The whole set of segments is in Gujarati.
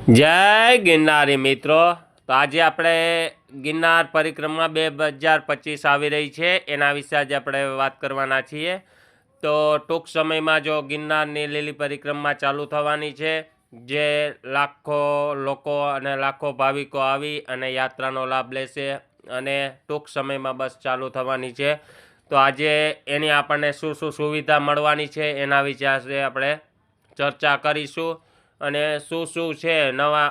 જય ગિરનારી મિત્રો. તો આજે આપણે ગિરનાર પરિક્રમા 2025 આવી રહી છે, એના વિશે આજે આપણે વાત કરવાના છીએ. તો ટૂંક સમયમાં જો ગિરનારની લીલી પરિક્રમા ચાલુ થવાની છે, જે લાખો લોકો અને લાખો ભાવિકો આવી અને યાત્રાનો લાભ લેશે અને ટૂંક સમયમાં બસ ચાલુ થવાની છે. તો આજે એની આપણને શું શું સુવિધા મળવાની છે એના વિશે આજે આપણે ચર્ચા કરીશું. અને શું શું છે નવા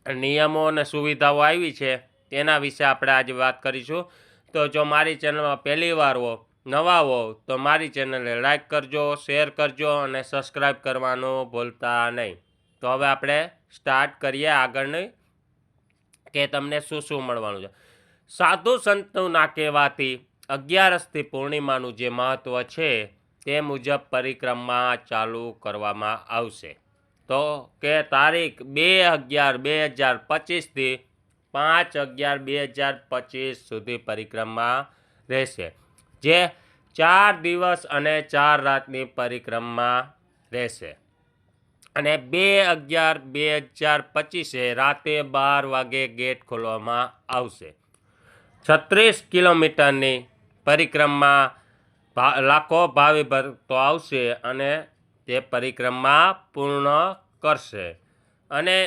નિયમો અને સુવિધાઓ આવી છે તેના વિશે આપણે આજે વાત કરીશું. તો જો મારી ચેનલમાં પહેલી વાર હો, નવા હો, તો મારી ચેનલને લાઈક કરજો, શેર કરજો અને સબસ્ક્રાઈબ કરવાનું ભૂલતા નહીં. તો હવે આપણે સ્ટાર્ટ કરીએ આગળની કે તમને શું શું મળવાનું છે. સાધુ સંતોના કહેવાથી 11થી પૂર્ણિમાનું જે મહત્ત્વ છે તે મુજબ પરિક્રમા ચાલુ કરવામાં આવશે. તો કે તારીખ 2/11/2025થી 5/11/2025 સુધી પરિક્રમા રહેશે, જે 4 દિવસ અને 4 રાતની પરિક્રમા રહેશે. અને 2/11/2025 રાતે 12 વાગે ગેટ ખોલવામાં આવશે. 36 કિલોમીટરની પરિક્રમા લાખો ભાવિ ભક્તો આવશે અને તે પરિક્રમા પૂર્ણ કરશે. અને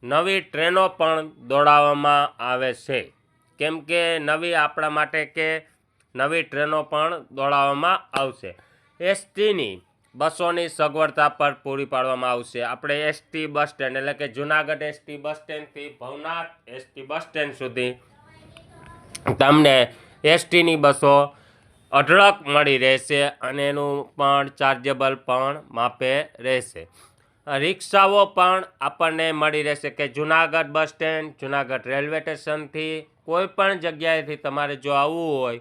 નવી ટ્રેનો પણ દોડાવવામાં આવે છે, કેમ કે નવી આપણા માટે કે નવી ટ્રેનો પણ દોડાવવામાં આવશે. એસટીની બસોની સગવડતા પર પૂરી પાડવામાં આવશે. આપણે એસટી બસ સ્ટેન્ડ એટલે કે જુનાગઢ એસટી બસ સ્ટેન્ડથી ભવનાથ એસટી બસ સ્ટેન્ડ સુધી તમને એસટીની બસો અઢળક મળી રહેશે અને એનું પણ ચાર્જેબલ પણ માપે રહેશે. રિક્ષાઓ પણ આપણને મળી રહેશે કે Junagadh bus stand, Junagadh railway સ્ટેશનથી કોઈ પણ જગ્યાએથી તમારે જો આવવું હોય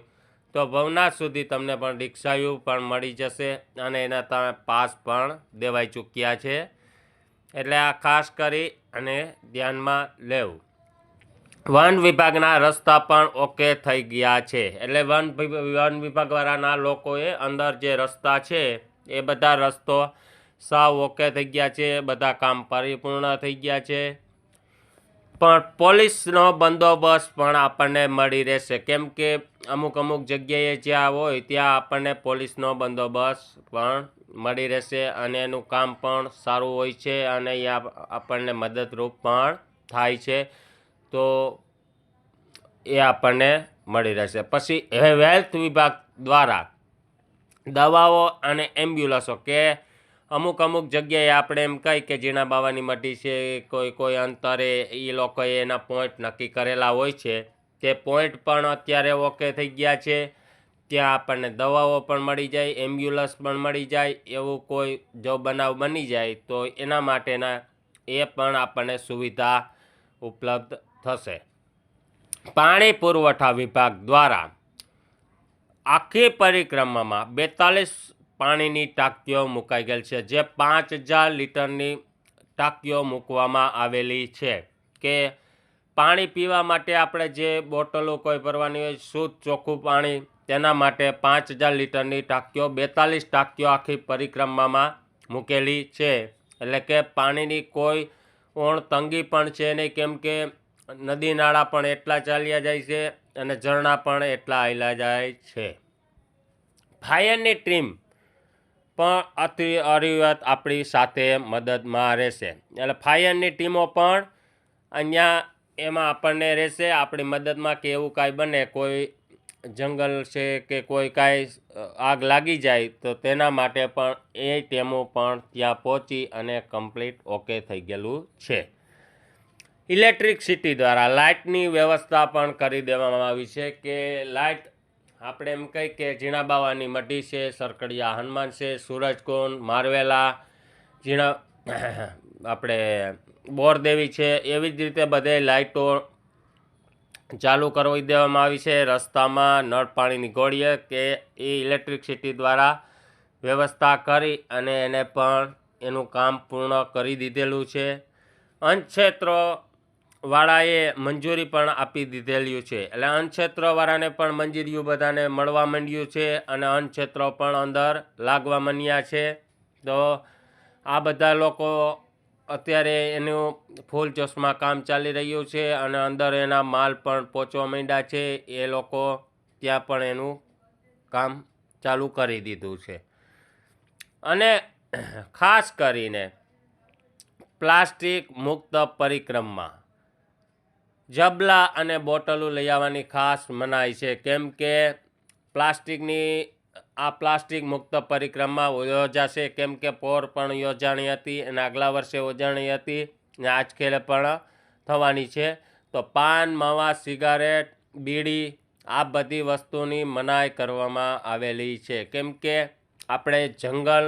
તો ભવનાથ સુધી તમને પણ રિક્ષાઓ પણ મળી જશે અને એના તમે પાસ પણ દેવાઈ ચૂક્યા છે. એટલે આ ખાસ કરી અને ધ્યાનમાં લેવું. વન વિભાગના રસ્તા પણ ઓકે થઈ ગયા છે. એટલે વન વિભાગવાળાના લોકોએ અંદર જે રસ્તા છે એ બધા રસ્તો સાવ ઓકે થઈ ગયા છે, બધા કામ પરિપૂર્ણ થઈ ગયા છે. પણ પોલીસનો બંદોબસ્ત પણ આપણને મળી રહેશે, કેમ કે અમુક જગ્યાએ જ્યાં હોય ત્યાં આપણને પોલીસનો બંદોબસ્ત પણ મળી રહેશે અને એનું કામ પણ સારું હોય છે અને એ આપણને મદદરૂપ પણ થાય છે. તો એ આપણને મળી રહેશે. પછી હેલ્થ વિભાગ દ્વારા દવાઓ અને એમ્બ્યુલન્સો કે અમુક જગ્યાએ આપણે એમ કહીએ કે જીણા બાવાની મઢી છે, કોઈ અંતરે એ લોકોએ એના પોઈન્ટ નક્કી કરેલા હોય છે, તે પોઈન્ટ પણ અત્યારે ઓકે થઈ ગયા છે. ત્યાં આપણને દવાઓ પણ મળી જાય, એમ્બ્યુલન્સ પણ મળી જાય. એવું કોઈ જો બનાવ બની જાય તો એના માટેના એ પણ આપણને સુવિધા ઉપલબ્ધ થશે. પાણી પુરવઠા વિભાગ દ્વારા આખી પરિક્રમામાં 42 પાણીની ટાંકીઓ મુકાઈ ગયેલ છે, જે 5000 લીટરની ટાંકીઓ મૂકવામાં આવેલી છે. કે પાણી પીવા માટે આપણે જે બોટલો કોઈ ભરવાની હોય શુદ્ધ ચોખ્ખું પાણી, તેના માટે 5000 લીટરની ટાંકીઓ 42 ટાંકીઓ આખી પરિક્રમામાં મૂકેલી છે. એટલે કે પાણીની કોઈ તંગી પણ છે નહીં, કેમ કે નદી નાળા પણ એટલા ચાલ્યા જાય છે અને ઝરણા પણ એટલા હાલ્યા જાય છે. ફાયરની ટીમ પણ અવિરત આપણી સાથે મદદમાં રહેશે. એટલે ફાયરની ટીમો પણ અહીંયા એમાં આપણને રહેશે આપણી મદદમાં કે એવું કાંઈ બને, કોઈ જંગલ છે કે કોઈ કાંઈ આગ લાગી જાય તો તેના માટે પણ એ ટીમો પણ ત્યાં પહોંચી અને કમ્પ્લીટ ઓકે થઈ ગયેલું છે. ઇલેક્ટ્રિસિટી દ્વારા લાઇટની વ્યવસ્થા પણ કરી દેવામાં આવી છે. કે લાઇટ આપણે એમ કહીએ કે ઝીણા બાવાની મઢી છે, સરકડિયા હનુમાન છે, સૂરજકુંડ, મારવેલા, આપણે બોરદેવી છે, એવી જ રીતે બધે લાઇટો ચાલુ કરી દેવામાં આવી છે. રસ્તામાં નળ પાણીની ગોળીએ કે એ ઇલેક્ટ્રિસિટી દ્વારા વ્યવસ્થા કરી અને એને પણ એનું કામ પૂર્ણ કરી દીધેલું છે. અનક્ષેત્રો વાળાએ મંજૂરી પણ આપી દીધેલી છે. એટલે અનક્ષેત્રવાળાને પણ મંજૂરીઓ બધાને મળવા માંડ્યું છે અને અનક્ષેત્રો પણ અંદર લાગવા માંડ્યા છે. તો આ બધા લોકો અત્યારે એનું ફૂલ જોશમાં કામ ચાલી રહ્યું છે અને અંદર એના માલ પણ પહોંચવા માંડ્યા છે. એ લોકો ત્યાં પણ એનું કામ ચાલુ કરી દીધું છે. અને ખાસ કરીને પ્લાસ્ટિક મુક્ત પરિક્રમા જબલા અને બોટલો લઈ આવવાની ખાસ મનાઈ છે, કેમ કે પ્લાસ્ટિક મુક્ત પરિક્રમા યોજાશે, કેમ કે પોર પણ યોજાણી હતી અને આગલા વર્ષે યોજાણી હતી અને આજખેલે પણ થવાની છે. તો પાન, માવા, સિગારેટ, બીડી આ બધી વસ્તુની મનાઈ કરવામાં આવેલી છે, કેમ કે આપણે જંગલ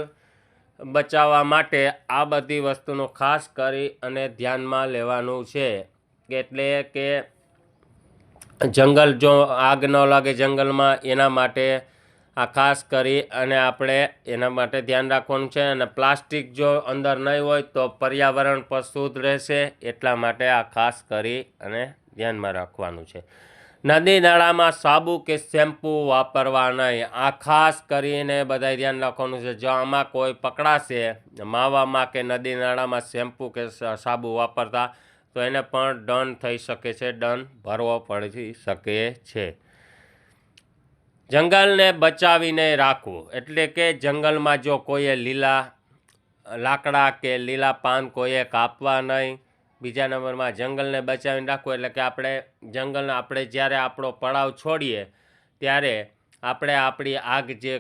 બચાવવા માટે આ બધી વસ્તુનું ખાસ કરી અને ધ્યાનમાં લેવાનું છે. એટલે કે જંગલ જો આગ ન લાગે જંગલમાં, એના માટે આ ખાસ કરી અને આપણે એના માટે ધ્યાન રાખવાનું છે. અને પ્લાસ્ટિક જો અંદર નહીં હોય તો પર્યાવરણ પણ શુદ્ધ રહેશે, એટલા માટે આ ખાસ કરી અને ધ્યાનમાં રાખવાનું છે. નદી નાળામાં સાબુ કે શેમ્પૂ વાપરવા નહીં, આ ખાસ કરીને બધાય ધ્યાન રાખવાનું છે. જો આમાં કોઈ પકડાશે માવામાં કે નદી નાળામાં શેમ્પૂ કે સાબુ વાપરતા, તો એને પણ દંડ થઈ શકે છે, દંડ ભરવો પડી શકે છે. જંગલને બચાવીને રાખવું, એટલે કે જંગલમાં જો કોઈએ લીલા લાકડા કે લીલા પાન કોઈએ કાપવા નહીં. બીજા નંબરમાં જંગલને બચાવીને રાખવું, એટલે કે આપણે જ્યારે આપણો પડાવ છોડીએ ત્યારે આપણે આપણી આગ જે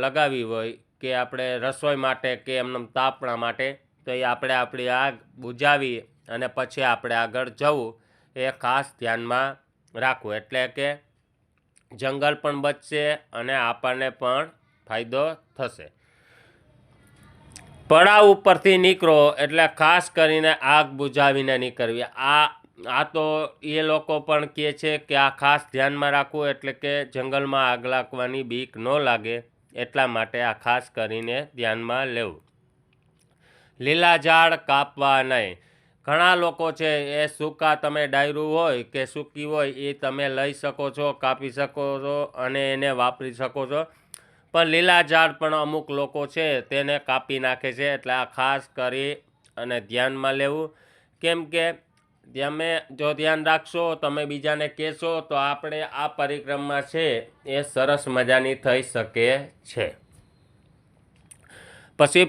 લગાવી હોય કે આપણે રસોઈ માટે કે એમને તાપણા માટે, તો એ આપણે આપણી આગ બુઝાવી અને પછી આપણે આગળ જવું, એ ખાસ ધ્યાનમાં રાખવું. એટલે કે જંગલ પણ બચશે અને આપણને પણ ફાયદો થશે. પડાવ ઉપરથી નીકળો એટલે ખાસ કરીને આગ બુઝાવીને નીકળવી. આ તો એ લોકો પણ કહે છે કે આ ખાસ ધ્યાનમાં રાખવું, એટલે કે જંગલમાં આગ લાગવાની બીક ન લાગે, એટલા માટે આ ખાસ કરીને ધ્યાનમાં લેવું. લીલા ઝાડ કાપવા નહીં. ઘણા લોકો છે એ સૂકા, તમે ડાયરું હોય કે સૂકી હોય એ તમે લઈ શકો છો, કાપી શકો છો અને એને વાપરી શકો છો. પણ લીલા ઝાડ પણ અમુક લોકો છે તેને કાપી નાખે છે, એટલે આ ખાસ કરી અને ધ્યાનમાં લેવું. કેમ કે તમે જો ધ્યાન રાખશો, તમે બીજાને કહેશો, તો આપણે આ પરિક્રમા છે એ સરસ મજાની થઈ શકે છે. પછી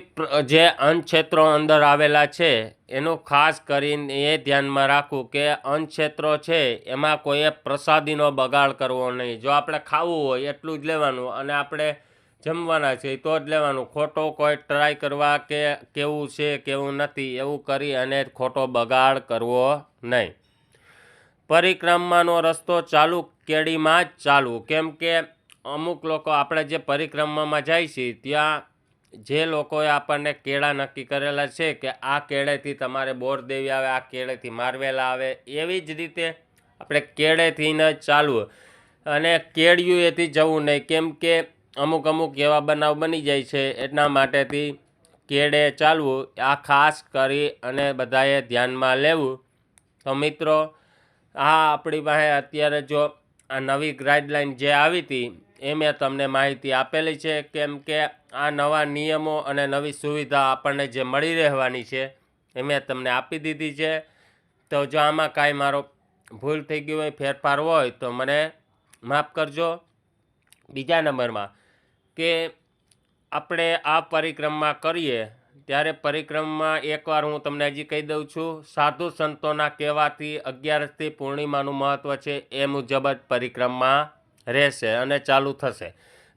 જે અન્નક્ષેત્રો અંદર આવેલા છે એનું ખાસ કરીને એ ધ્યાનમાં રાખવું કે અન્નક્ષેત્રો છે એમાં કોઈએ પ્રસાદીનો બગાડ કરવો નહીં. જો આપણે ખાવું હોય એટલું જ લેવાનું અને આપણે જમવાના છે તો જ લેવાનું. ખોટો કોઈ ટ્રાય કરવા કે કેવું છે કેવું નથી એવું કરી અને ખોટો બગાડ કરવો નહીં. પરિક્રમાનો રસ્તો ચાલુ કેડીમાં જ ચાલવું, કેમ કે અમુક લોકો આપણે જે પરિક્રમામાં જાય છે ત્યાં જે લોકોએ આપણને કેળા નક્કી કરેલા છે કે આ કેળેથી તમારે બોરદેવી આવે, આ કેળેથી મારવેલા આવે, એવી જ રીતે આપણે કેળેથી ન ચાલવું અને કેળિયું એથી જવું નહીં, કેમ કે અમુક એવા બનાવ બની જાય છે, એટલા માટેથી કેળે ચાલવું. આ ખાસ કરી અને બધાએ ધ્યાનમાં લેવું. તો મિત્રો, આપણી પાસે અત્યારે જો આ નવી ગાઈડલાઈન જે આવી હતી એ મેં તમને માહિતી આપેલી છે, કેમ કે આ નવા નિયમો અને નવી સુવિધા આપણને જે મળી રહેવાની છે એ મેં તમને આપી દીધી છે. તો જો આમાં કાંઈ મારો ભૂલ થઈ ગયું હોય, ફેરફાર હોય તો મને માફ કરજો. બીજા નંબરમાં કે આપણે આ પરિક્રમા કરીએ ત્યારે પરિક્રમામાં એકવાર હું તમને હજી કહી દઉં છું, સાધુ સંતોના કહેવાથી 11થી પૂર્ણિમાનું મહત્ત્વ છે એ મુજબ જ પરિક્રમા રહેશે અને ચાલુ થશે.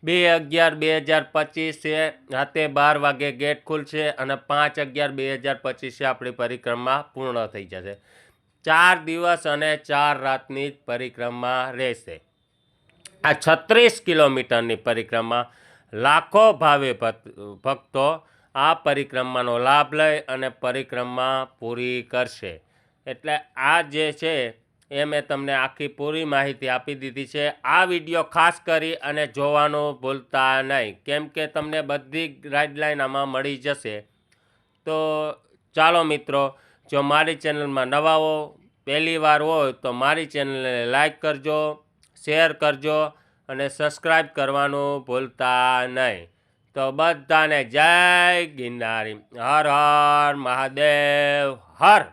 2/11/2025 રાતે 12 વાગે ગેટ ખુલશે અને 5/11/2025 આપણી પરિક્રમા પૂર્ણ થઈ જશે. 4 દિવસ અને 4 રાતની જ પરિક્રમા રહેશે. આ 36 કિલોમીટરની પરિક્રમા લાખો ભાવે ભક્તો આ પરિક્રમાનો લાભ લઈ અને પરિક્રમા પૂરી કરશે. એટલે આ જે છે એ મેં તમને આખી પૂરી માહિતી આપી દીધી છે. આ વિડીયો ખાસ કરી અને જોવાનું ભૂલતા નહીં, કેમ કે તમને બધી ગાઈડલાઈન આમાં મળી જશે. તો ચાલો મિત્રો, જો મારી ચેનલમાં નવા હો, પહેલી વાર હોય તો મારી ચેનલને લાઈક કરજો, શેર કરજો અને સબસ્ક્રાઈબ કરવાનું ભૂલતા નહીં. તો બધાને જય ગિરનારી. હર હર મહાદેવ હર.